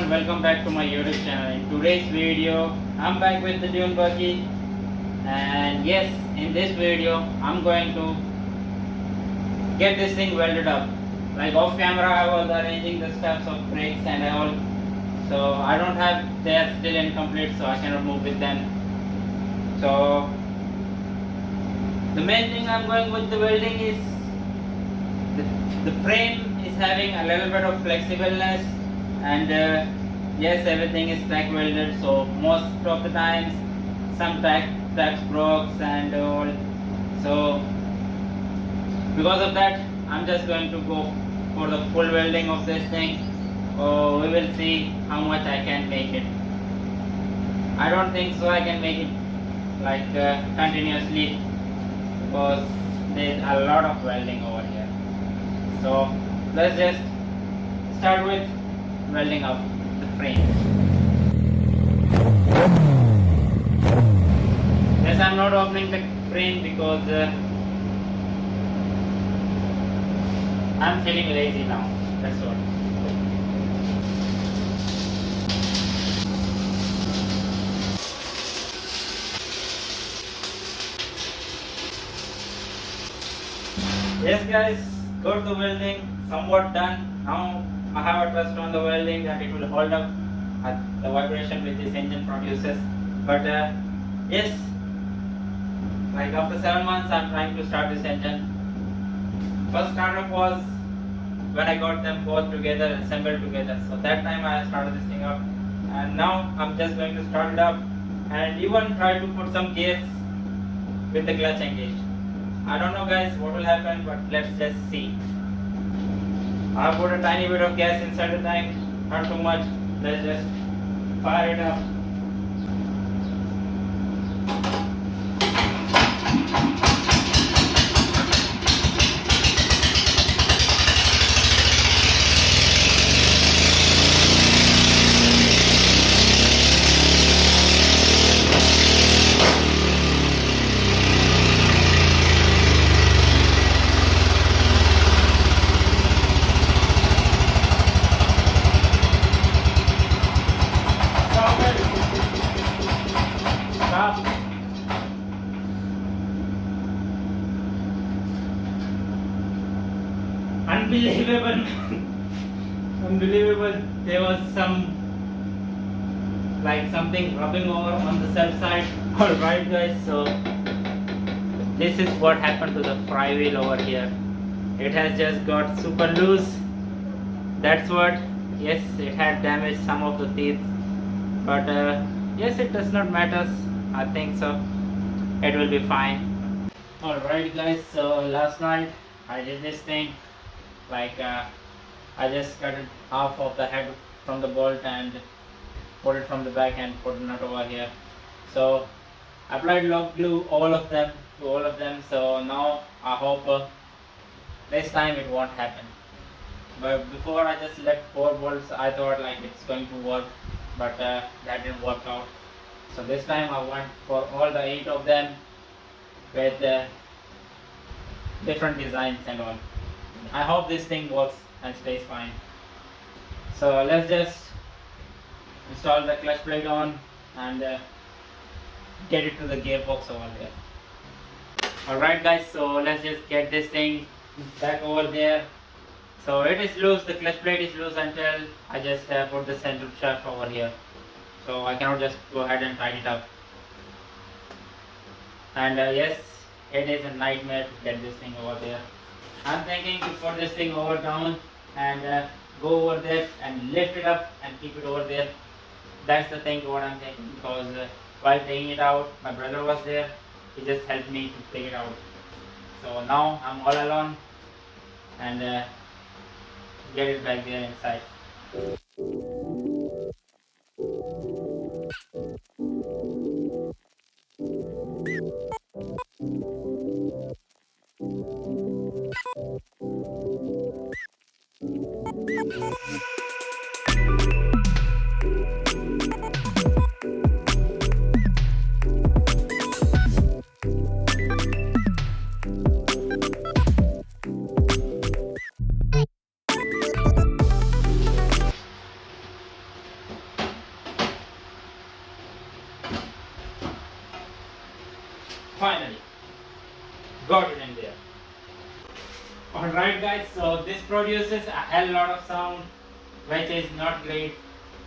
everyone, welcome back to my YouTube channel. In today's video, I'm back with the dune buggy, and yes, in this video, I'm going to get this thing welded up. Like off camera, I was arranging the steps of brakes and all, so I don't have, they are still incomplete, so I cannot move with them. So the main thing I'm going with the welding is the frame is having a little bit of flexibleness, and yes, everything is tack welded, so most of the times some tacks broke and all. So because of that, I'm just going to go for the full welding of this thing. We will see how much I can make it. I don't think so I can make it like continuously, because there's a lot of welding over here. So let's just start with welding up the frame. Yes, I'm not opening the frame because I'm feeling lazy now, that's all. Yes guys, got the welding somewhat done. Now I have a trust on the welding that it will hold up at the vibration which this engine produces. But yes, like after 7 months I'm trying to start this engine. First startup was when I got them both together, assembled together. So that time I started this thing up, and now I'm just going to start it up and even try to put some gears with the clutch engaged. I don't know guys what will happen, but let's just see. I put a tiny bit of gas inside the tank, not too much. Let's just fire it up. Unbelievable. Unbelievable. There was something rubbing over on the self side. Alright guys, so this is what happened to the flywheel over here. It has just got super loose. That's what. Yes, it had damaged some of the teeth, but yes, it does not matter. I think so it will be fine. Alright guys, so last night I did this thing. I just cut half of the head from the bolt and put it from the back and put a nut over here. So I applied lock glue to all of them. So now I hope this time it won't happen. But before I just left 4 bolts, I thought like it's going to work, but that didn't work out. So this time I went for all the 8 of them with different designs and all. I hope this thing works and stays fine. So let's just install the clutch plate on and get it to the gearbox over there. Alright guys, so let's just get this thing back over there. So it is loose, the clutch plate is loose until I just put the center shaft over here. So I cannot just go ahead and tighten it up. And yes, it is a nightmare to get this thing over there. I'm thinking to put this thing over down and go over there and lift it up and keep it over there. That's the thing what I'm thinking, because while taking it out, my brother was there. He just helped me to take it out. So now I'm all alone and get it back there inside. got it in there. Alright guys, so this produces a hell lot of sound which is not great,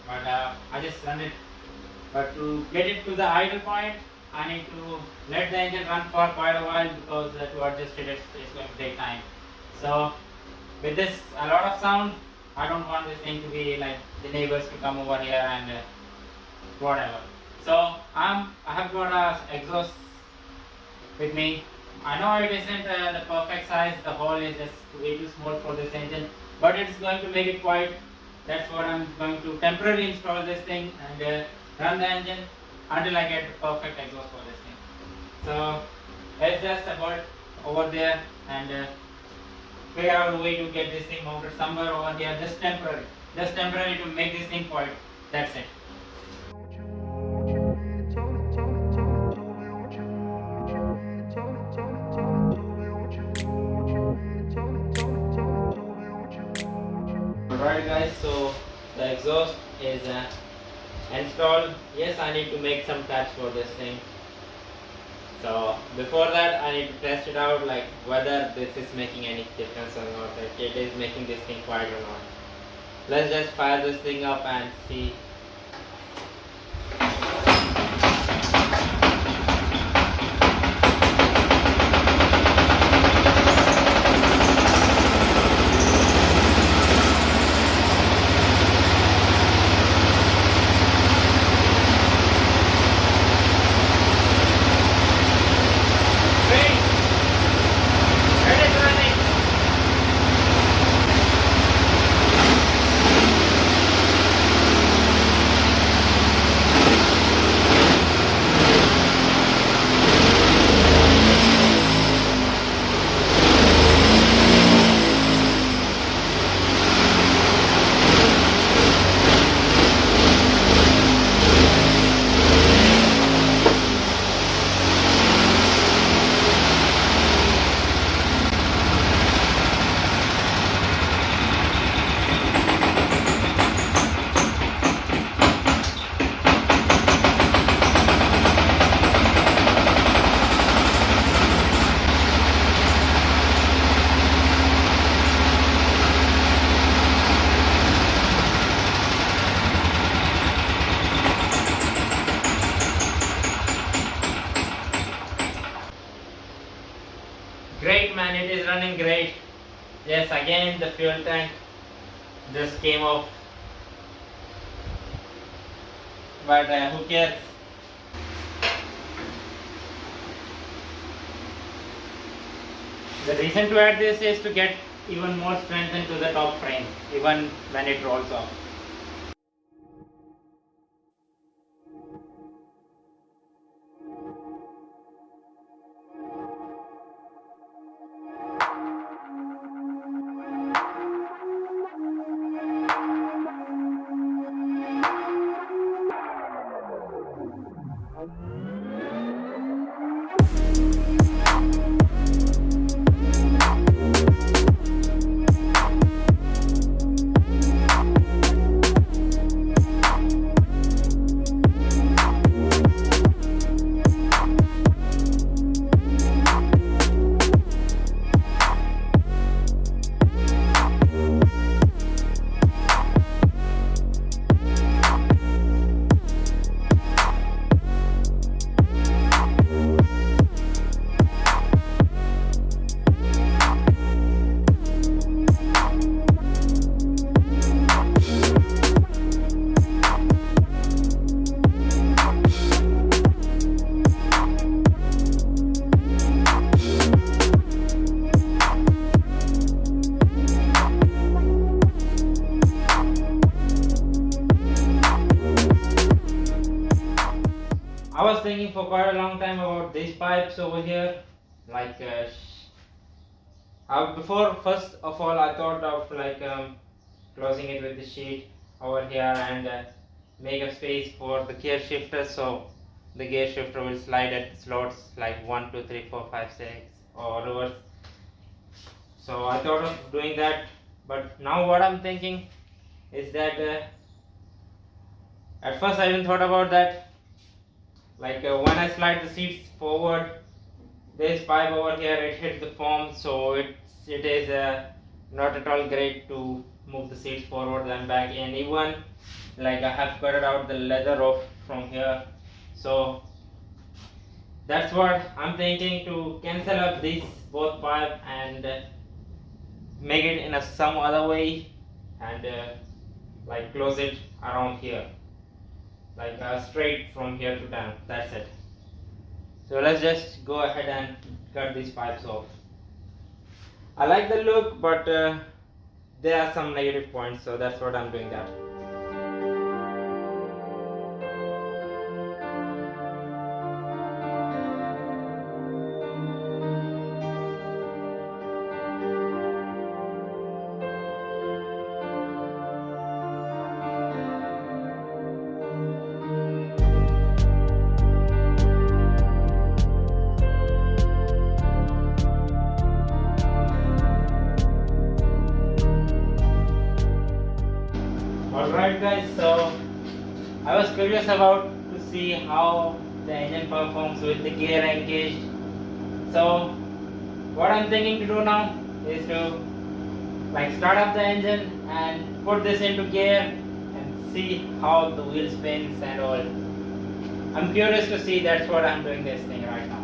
but I just run it. But to get it to the idle point, I need to let the engine run for quite a while, because to adjust it it's going to take time. So with this a lot of sound, I don't want this thing to be like the neighbors to come over here and whatever. So I have got a exhaust with me. I know it isn't the perfect size, the hole is just way too small for this engine, but it's going to make it quite. That's what I'm going to temporarily install this thing and run the engine until I get the perfect exhaust for this thing. So let's just bolt over there and figure out a way to get this thing mounted somewhere over here, just temporary to make this thing quiet. That's it. Alright guys, so the exhaust is installed. Yes, I need to make some taps for this thing. So before that I need to test it out, like whether this is making any difference or not, like it is making this thing quiet or not. Let's just fire this thing up and see. Great man, it is running great. Yes, again the fuel tank just came off, but who cares? The reason to add this is to get even more strength into the top frame, even when it rolls off. I was thinking for quite a long time about these pipes over here, like before, first of all I thought of like closing it with the sheet over here and make a space for the gear shifter, so the gear shifter will slide at slots like 1, 2, 3, 4, 5, 6 or reverse. So I thought of doing that, but now what I'm thinking is that at first I didn't thought about that. Like when I slide the seats forward, this pipe over here, it hit the foam, so it is not at all great to move the seats forward and back. And even like I have cut out the leather off from here, so that's what I'm thinking, to cancel up these both pipe and make it in a some other way, and like close it around here, like straight from here to down. That's it. So let's just go ahead and cut these pipes off. I like the look, but there are some negative points, so that's what I'm doing that. Alright guys, so I was curious about to see how the engine performs with the gear engaged. So what I'm thinking to do now is to like start up the engine and put this into gear and see how the wheel spins and all. I'm curious to see, that's what I'm doing this thing right now.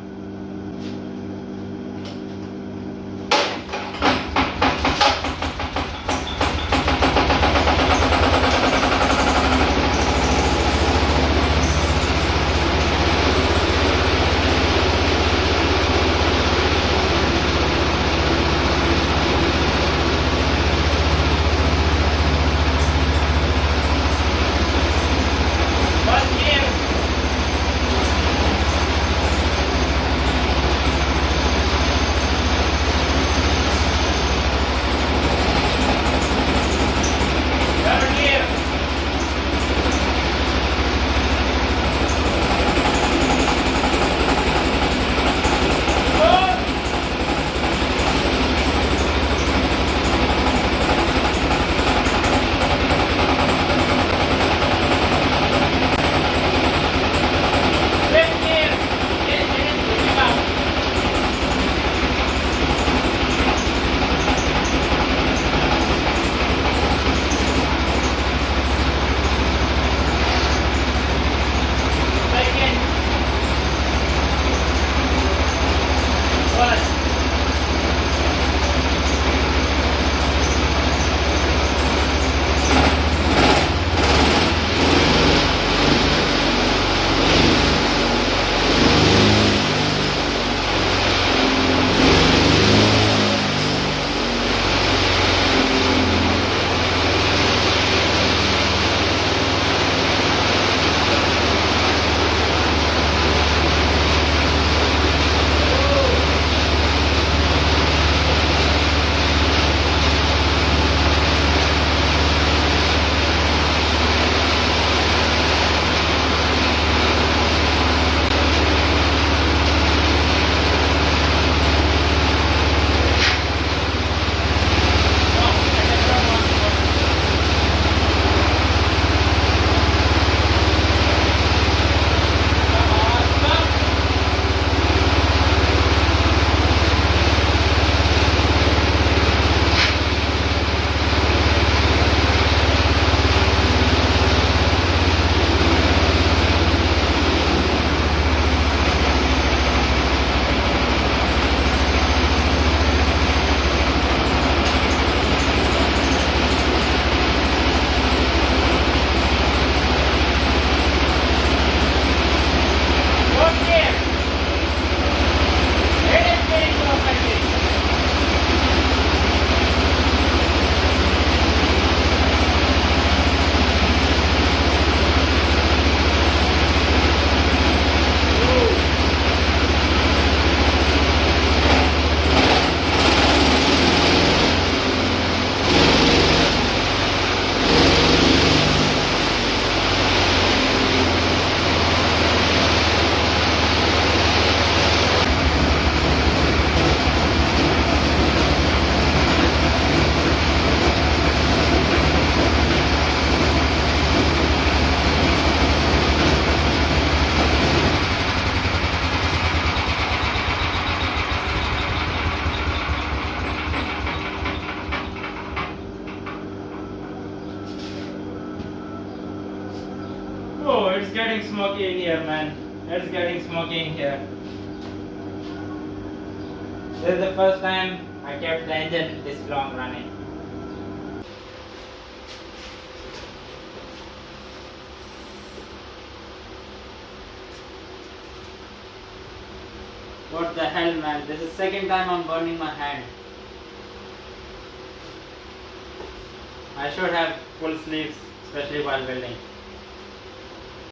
It's getting smoky in here, man. It's getting smoky in here. This is the first time I kept the engine this long running. What the hell, man? This is the second time I'm burning my hand. I should have full sleeves, especially while welding.